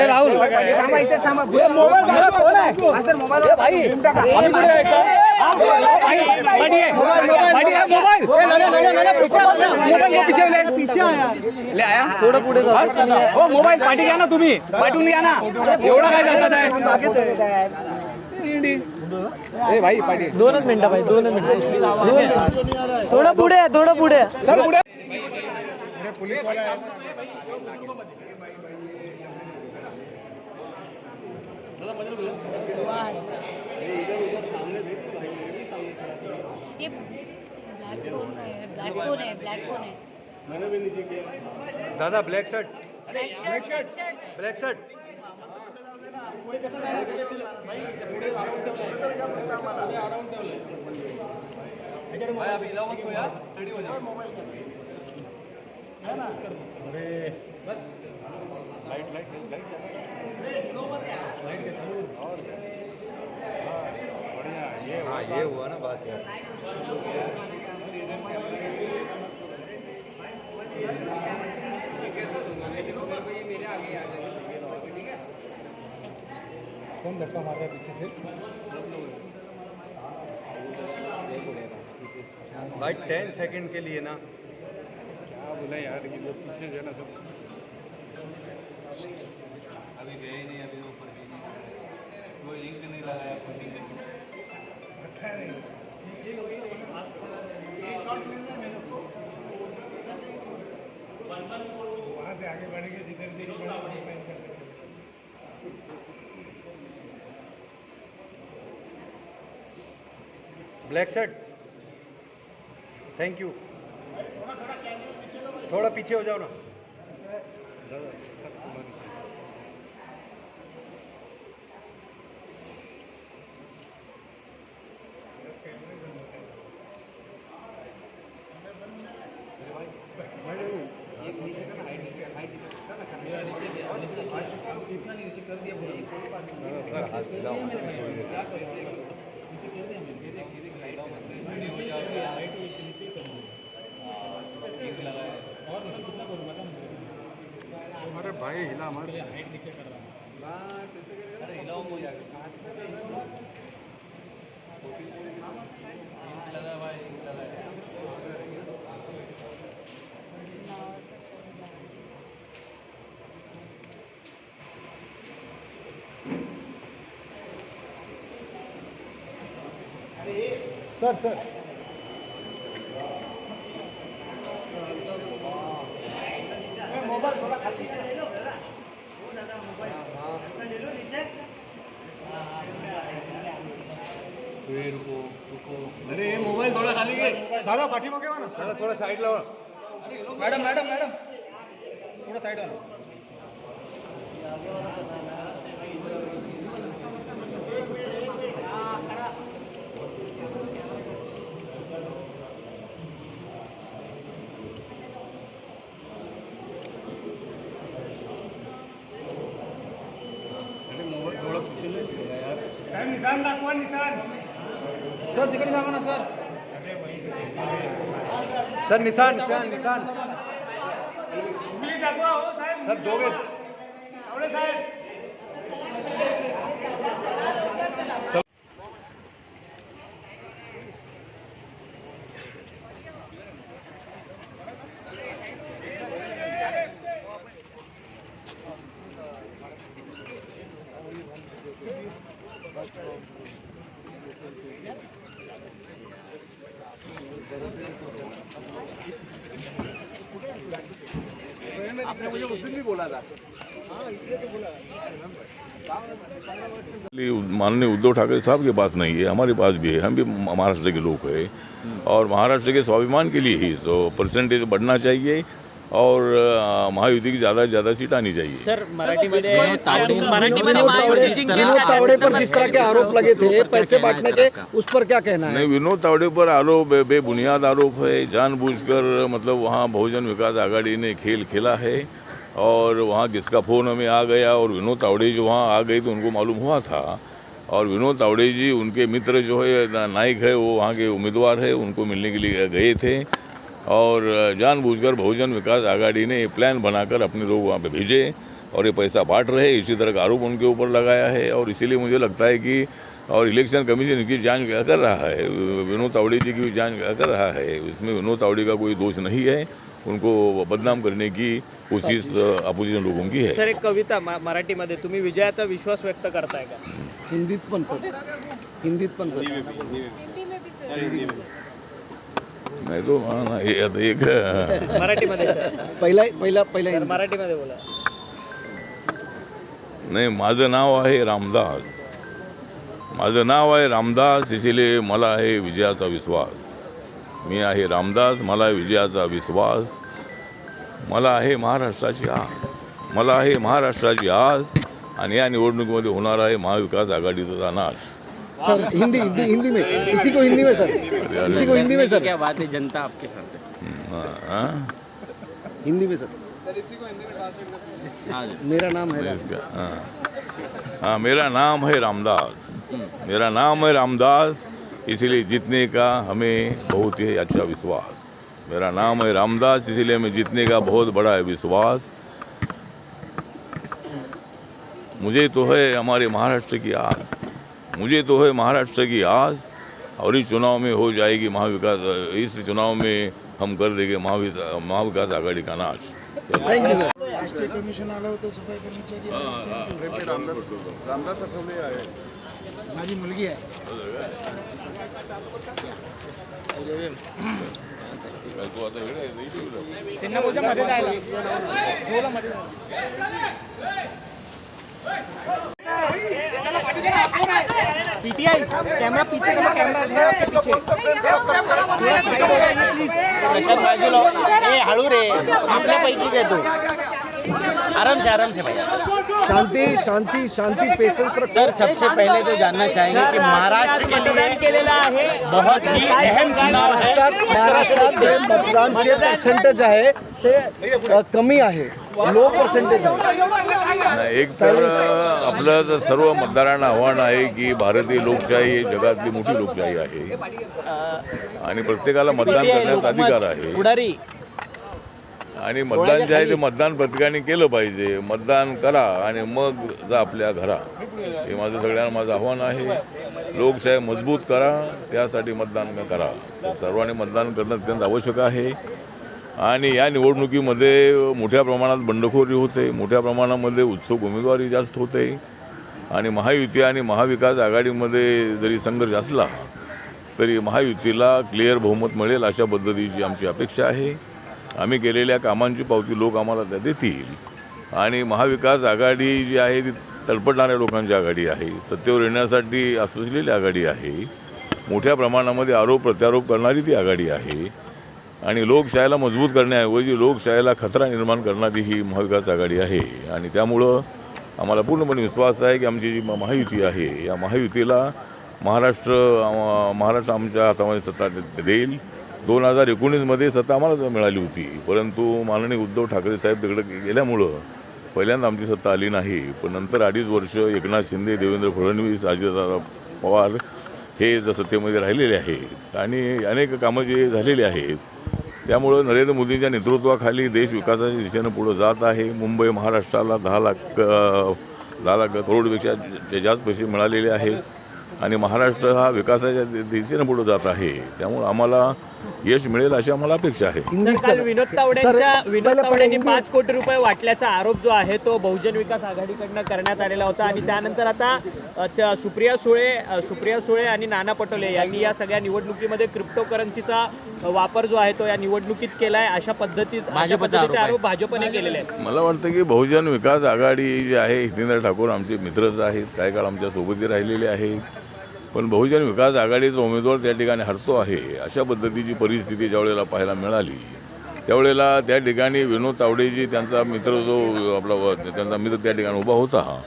राहुल ले आया थोडं पुढे हो मोबाईल पाठी घ्या ना तुम्ही पाठवून घ्या ना एवढा काय जातात आहे भाई पाठी 2 मिनिटं भाई 2 मिनिटं थोडं पुढे थोडं पुढे सर पुढे पुलिस वाला है ये ब्लैक कौन है मैंने भी नीचे किया दादा ब्लैक शर्ट ब्लैक शर्ट भाई अभी इलावा को यार रेडी हो जाओ है ना अरे बस लाइट के चालू और बढ़िया ये हुआ ना बात यार कौन धक्का मार रहा है पीछे से भाई 10 सेकंड के लिए ना क्या बोला यार ये लोग पीछे जो ना सब अभी गए नहीं अभी ऊपर भी नहीं कोई लिंक नहीं लगाया पुटिंग अच्छा नहीं वहाँ से आगे बढ़ेंगे जिधर से ब्लैक शर्ट थैंक यू थोड़ा पीछे हो जाओ ना सर हाथ मिलाओ अरे भाई हिला मत हाइट नीचे कर रहा अरे हिलाओ हो जाएगा लगा भाई लगा सर मोबाइल थोड़ा खाली ले लो दादा मोबाइल ले लो नीचे रुको अरे ये मोबाइल थोड़ा खाली के दादा पाठी में क्या ना दादा थोड़ा साइड लो मैडम थोड़ा साइड वाला निशान दाखवा निशान सर तिकडे सांगा ना सर निशान सर दोगे आपने मुझे उस दिन भी बोला था इसलिए तो बोला माननीय उद्धव ठाकरे साहब के पास नहीं है, हमारे पास भी है। हम भी महाराष्ट्र के लोग हैं और महाराष्ट्र के स्वाभिमान के लिए ही तो परसेंटेज बढ़ना चाहिए और महायुति की ज़्यादा से ज़्यादा सीट आनी चाहिए। सर मराठीमध्ये विनोद तावडे पर जिस तरह के आरोप लगे थे पैसे बांटने के, उस पर क्या कहना है? नहीं, विनोद तावडे पर आरोप बेबुनियाद आरोप है। जानबूझकर मतलब वहाँ बहुजन विकास आघाड़ी ने खेल खेला है और वहाँ किसका फ़ोन हमें आ गया और विनोद तावडे जो वहाँ आ गए तो उनको मालूम हुआ था और विनोद तावडे जी उनके मित्र जो है नाइक है वो वहाँ के उम्मीदवार है, उनको मिलने के लिए गए थे और जानबूझकर बहुजन विकास आघाड़ी ने प्लान बनाकर अपने लोग वहाँ पे भेजे और ये पैसा बांट रहे, इसी तरह का आरोप उनके ऊपर लगाया है। और इसीलिए मुझे लगता है कि और इलेक्शन कमीशन की जांच कर रहा है, विनोद तावड़े जी की भी जांच कर रहा है, इसमें विनोद तावड़े का कोई दोष नहीं है, उनको बदनाम करने की कोशिश अपोजिशन लोगों की है। सर एक कविता मराठीमध्ये तुम्ही विजयाचा विश्वास व्यक्त करताय का? हिंदीत पण सर, हिंदीत पण सर. नाही तो हे आता एक मराठीमध्ये सर. पहिला सर मराठीमध्ये बोला. नाही, माझं नाव आहे रामदास, माझं नाव आहे रामदास, इसीलिए मला आहे विजयाचा विश्वास. मी आहे रामदास, मला आहे विजयाचा विश्वास. मला आहे महाराष्ट्राची आस, मला आहे महाराष्ट्राची आस. आणि या निवडणुकीमध्ये होणार आहे महाविकास आघाडीचा नाश. सर हिंदी में इसी को हिंदी में सर, इसी को हिंदी में सर. क्या बात है, जनता आपके साथ है. हिंदी में सर. मेरा नाम है हाँ, मेरा नाम है रामदास, मेरा नाम है रामदास, इसीलिए जीतने का हमें बहुत ही अच्छा विश्वास. मेरा नाम है रामदास, इसीलिए हमें जीतने का बहुत बड़ा है विश्वास. मुझे तो है हमारे महाराष्ट्र की आस, मुझे तो है महाराष्ट्र की आस. और इस चुनाव में हो जाएगी महाविकास, इस चुनाव में हम कर देंगे महाविकास आघाड़ी का नाश. Thank you sir. राष्ट्रीय कमिशन आलं होतं सफाई कर्मचारी रामदास आठवले आहे, माझी मुलगी आहे. त्यांना बोलजा मध्ये जायला. पीटीआई कैमरा पीछे, कैमरा है आपके पीछे. हळू रे, आपल्या पैकी देतो. आराम से भाई. शांति शांति शांति, पेशेंस. सर सबसे पहले तो जानना चाहेंगे कि महाराष्ट्र के लिए बहुत ही अहम चुनाव है. महाराष्ट्रात जे मतदानचे पर्सेंटेज आहे ते कमी आहे, लो पर्सेंटेज आहे. एक तर आपलं तर सर्व मतदारांना आव्हान आहे की भारतीय लोकशाही ही जगातली मोठी लोकशाही आहे आणि प्रत्येकाला मतदान करण्याचा अधिकार आहे. पुढारी आणि मतदान जे आहे ते मतदान प्रत्येकाने केलं पाहिजे. मतदान करा आणि मग जा आपल्या घरा, हे माझं सगळ्यांना माझं आव्हान आहे. लोकशाही मजबूत करा, त्यासाठी मतदान करा. सर्वांनी मतदान करणं अत्यंत आवश्यक आहे. आणि या निवडणुकीमध्ये मोठ्या प्रमाणात बंडखोरी होते, मोठ्या प्रमाणामध्ये उत्सुक उमेदवारी जास्त होते. आणि महायुती आणि महाविकास आघाडीमध्ये जरी संघर्ष असला तरी महायुतीला क्लिअर बहुमत मिळेल अशा पद्धतीची आमची अपेक्षा आहे. आम्ही केलेल्या कामांची पावती लोक आम्हाला त्या देतील. आणि महाविकास आघाडी जी आहे ती तळपडणाऱ्या लोकांची आघाडी आहे, सत्तेवर येण्यासाठी असलेली आघाडी आहे, मोठ्या प्रमाणामध्ये आरोप प्रत्यारोप करणारी ती आघाडी आहे. आणि लोकशाहीला मजबूत करण्याऐवजी लोकशाहीला खतरा निर्माण करणारी ही महाविकास आघाडी आहे. आणि त्यामुळं आम्हाला पूर्णपणे विश्वास आहे की आमची जी महायुती आहे, या महायुतीला महाराष्ट्र आमच्या हातामध्ये सत्ता देईल. 2019मध्ये सत्ता आम्हाला मिळाली होती, परंतु माननीय उद्धव ठाकरे साहेब तिकडे गेल्यामुळं पहिल्यांदा आमची सत्ता आली नाही. पण नंतर 2.5 वर्ष एकनाथ शिंदे, देवेंद्र फडणवीस, अजितदादा पवार हे सत्तेमध्ये राहिलेले आहेत आणि अनेक कामं जे झालेली आहेत. त्यामुळं नरेंद्र मोदींच्या नेतृत्वाखाली देश विकासाच्या दिशेनं पुढं जात आहे. मुंबई महाराष्ट्राला 10 लाख करोडपेक्षा जास्त पैसे मिळालेले आहेत आणि महाराष्ट्र हा विकासाच्या दिशेनं पुढं जात आहे. त्यामुळं आम्हाला यश मिळेल अशी आम्हाला अपेक्षा आहे. काल विनोद तावडेंनी 5 कोटी रुपये वाटल्याचा आरोप जो आहे तो बहुजन विकास आघाडीकडनं करण्यात आलेला होता. आणि त्यानंतर आता सुप्रिया सुळे आणि नाना पटोले यांनी या सगळ्या निवडणुकीमध्ये क्रिप्टोकरन्सीचा वापर जो आहे तो या निवडणुकीत केलाय अशा पद्धतीचे आरोप भाजपने केलेले आहेत. मला वाटतं की बहुजन विकास आघाडी जी आहे, हितेंद्र ठाकूर आमचे मित्रच आहेत, काही काळ आमच्या सोबती राहिलेले आहेत. पण बहुजन विकास आघाडीचा उमेदवार त्या ठिकाणी हरतो आहे अशा पद्धतीची परिस्थिती ज्यावेळेला पाहायला मिळाली, त्यावेळेला त्या ठिकाणी विनोद तावडेजी त्यांचा मित्र त्यांचा मित्र त्या ठिकाणी उभा होता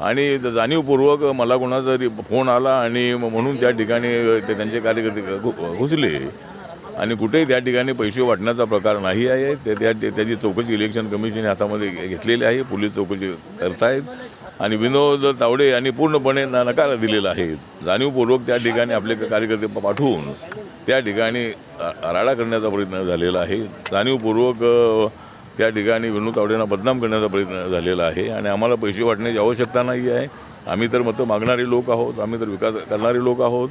आणि जाणीवपूर्वक मला कोणाचा तरी फोन आला आणि म्हणून त्या ठिकाणी त्यांचे कार्यकर्ते घुसले आणि कुठेही त्या ठिकाणी पैसे वाटण्याचा प्रकार नाही आहे. त्याची चौकशी इलेक्शन कमिशन हातामध्ये घेतलेली आहे, पोलीस चौकशी करतायत आणि विनोद तावडे यांनी पूर्णपणे नकार दिलेला आहे. जाणीवपूर्वक त्या ठिकाणी आपले कार्यकर्ते पाठवून त्या ठिकाणी राडा करण्याचा प्रयत्न झालेला आहे. जाणीवपूर्वक त्या ठिकाणी विनोद तावडेंना बदनाम करण्याचा प्रयत्न झालेला आहे आणि आम्हाला पैसे वाटण्याची आवश्यकता नाही आहे. आम्ही तर मतं मागणारे लोक आहोत, आम्ही तर विकास करणारे लोक आहोत.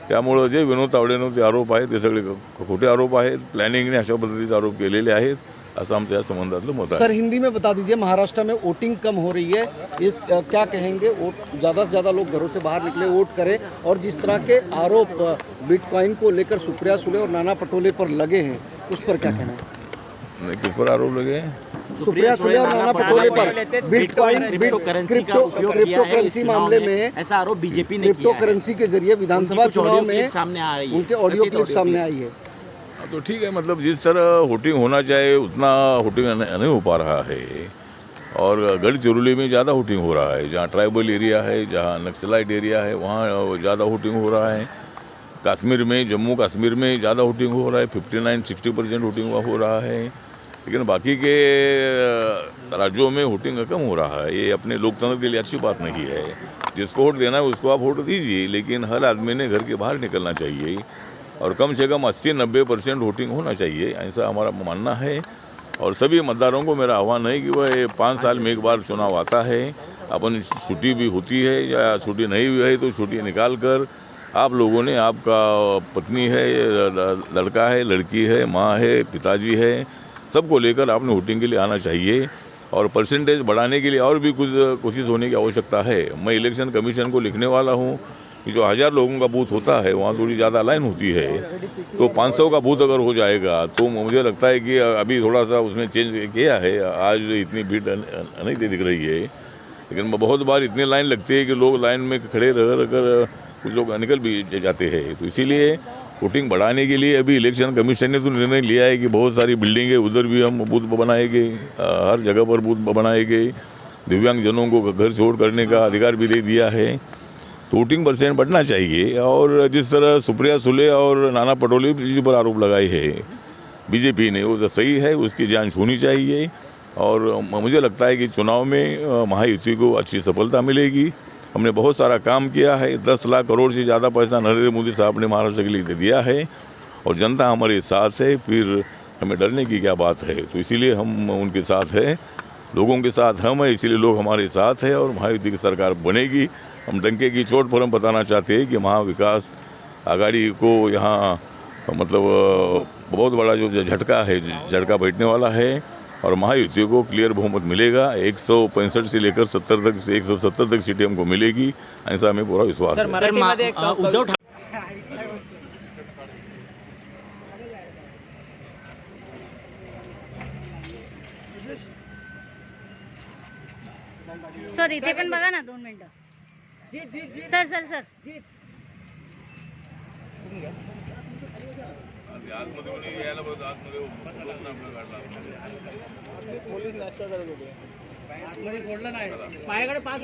त्यामुळं जे विनोद तावडेंवर ते आरोप आहेत ते सगळे खोटे आरोप आहेत. प्लॅनिंगने अशा पद्धतीचे आरोप केलेले आहेत असं आमच्या संबंधातलं मत आहे. सर हिंदी में बता दीजिए, महाराष्ट्र में वोटिंग कम हो रही है, इस क्या कहेंगे? वोट ज़्यादा से ज़्यादा लोग घरों से बाहर निकले, वोट करें, और जिस तरह के आरोप बिटकॉइन को लेकर सुप्रिया सुले और नाना पटोले पर लगे हैं उस पर क्या कहना है? नहीं, किस पर आरोप लगे हैं? सुप्रिया सुले और नाना पटोले पर बिटकॉइन क्रिप्टोकरेंसी मामले में ऐसा आरोप बीजेपी ने किया है। क्रिप्टोकरेंसी के जरिए विधानसभा चुनाव में सामने आ रही है, उनके ऑडियो क्लिप सामने आई है। तो ठीक है, मतलब जिस तरह वोटिंग होना चाहिए उतना वोटिंग नहीं हो पा रहा है और गढ़चिरौली में ज़्यादा वोटिंग हो रहा है। जहाँ ट्राइबल एरिया है, जहाँ नक्सलाइट एरिया है, वहाँ ज़्यादा वोटिंग हो रहा है। कश्मीर में, जम्मू कश्मीर में ज़्यादा वोटिंग हो रहा है, 59-60% वोटिंग हो रहा है। लेकिन बाकी के राज्यों में वोटिंग कम हो रहा है। ये अपने लोकतंत्र के लिए अच्छी बात नहीं है। जिसको वोट देना है उसको आप वोट दीजिए, लेकिन हर आदमी ने घर के बाहर निकलना चाहिए और कम से कम 80-90% वोटिंग होना चाहिए, ऐसा हमारा मानना है। और सभी मतदारों को मेरा आह्वान है कि वह 5 साल में एक बार चुनाव आता है, अपन छुट्टी भी होती है या छुट्टी नहीं हुई है तो छुट्टी निकाल कर आप लोगों ने, आपका पत्नी है, लड़का है, लड़की है, माँ है, पिताजी है, सबको लेकर आपने वोटिंग के लिए आना चाहिए। और परसेंटेज बढ़ाने के लिए और भी कुछ कोशिश होने की आवश्यकता है। मैं इलेक्शन कमीशन को लिखने वाला हूँ कि जो 1000 लोगों का बूथ होता है वहाँ थोड़ी ज़्यादा लाइन होती है, तो 500 का बूथ अगर हो जाएगा तो मुझे लगता है कि अभी थोड़ा सा उसमें चेंज किया है। आज इतनी भीड़ नहीं दिख रही है, लेकिन बहुत बार इतनी लाइन लगती है कि लोग लाइन में खड़े रह कर कुछ लोग निकल भी जाते हैं। तो इसीलिए वोटिंग बढ़ाने के लिए अभी इलेक्शन कमीशन ने तो निर्णय लिया है कि बहुत सारी बिल्डिंगें उधर भी हम बूथ बनाएंगे, हर जगह पर बूथ बनाएंगे। दिव्यांगजनों को घर छोड़ करने का अधिकार भी दे दिया है। तो वोटिंग परसेंट बढ़ना चाहिए। और जिस तरह सुप्रिया सुले और नाना पटोले जी पर आरोप लगाए हैं बीजेपी ने, वो तो सही है, उसकी जांच होनी चाहिए। और मुझे लगता है कि चुनाव में महायुति को अच्छी सफलता मिलेगी। हमने बहुत सारा काम किया है, 10 लाख करोड़ से ज़्यादा पैसा नरेंद्र मोदी साहब ने महाराष्ट्र के लिए दे दिया है और जनता हमारे साथ है, फिर हमें डरने की क्या बात है। तो इसीलिए हम उनके साथ हैं, लोगों के साथ हम हैं, इसीलिए लोग हमारे साथ हैं और महायुति की सरकार बनेगी। हम डंके की चोट पर हम बताना चाहते हैं कि महाविकास आघाड़ी को यहाँ मतलब बहुत बड़ा जो झटका है, झटका बैठने वाला है और महायुति को क्लियर बहुमत मिलेगा। 165 से लेकर 70 तक से 170 तक सीटें हमको मिलेगी, ऐसा हमें पूरा विश्वास है। मराठीमध्ये एक उद्धव ठाकरे सर इथे पण बघा ना 2 मिनिटं. सर सर सर माझ्याकडे 5